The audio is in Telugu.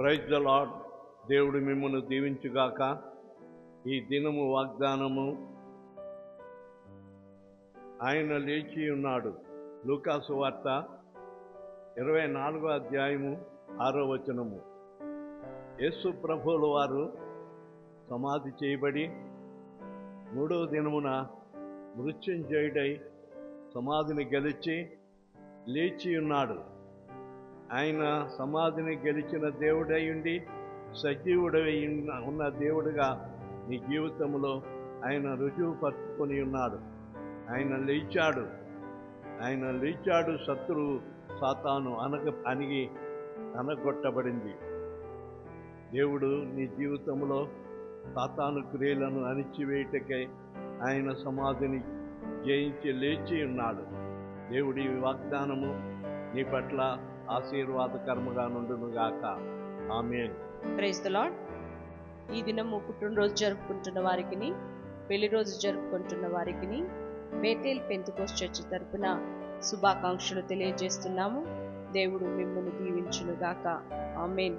Praise the lord. దేవుడు మిమ్మల్ని దీవించుగాక. ఈ దినము వాగ్దానము, ఆయన లేచి ఉన్నాడు. లూకాసు వార్త 24వ అధ్యాయము 6వ వచనము. యేసు ప్రభువుల వారు సమాధి చేయబడి 3వ దినమున మృత్యుంజయుడై సమాధిని గెలిచి లేచి ఉన్నాడు. ఆయన సమాధిని గెలిచిన దేవుడై ఉండి సజీవుడై ఉన్న దేవుడుగా నీ జీవితంలో ఆయన రుజువుపరుచుకొని ఉన్నాడు. ఆయన లేచాడు. శత్రువు సాతాను అనగొట్టబడింది. దేవుడు నీ జీవితంలో సాతాను క్రియలను అణిచివేయటకై ఆయన సమాధిని జయించి లేచి ఉన్నాడు. దేవుడి వాగ్దానము నీ పట్ల ఆశీర్వాదకరముగా నుండునుగాక. ఆమేన్. Praise the Lord. ఈ దినము పుట్టినరోజు జరుపుకుంటున్న వారికి, పెళ్లి రోజు జరుపుకుంటున్న వారికి బేతేల్ పెంతెకోస్తు చర్చి తరపున శుభాకాంక్షలు తెలియజేస్తున్నాము. దేవుడు మిమ్మల్ని దీవించునుగాక. ఆమేన్.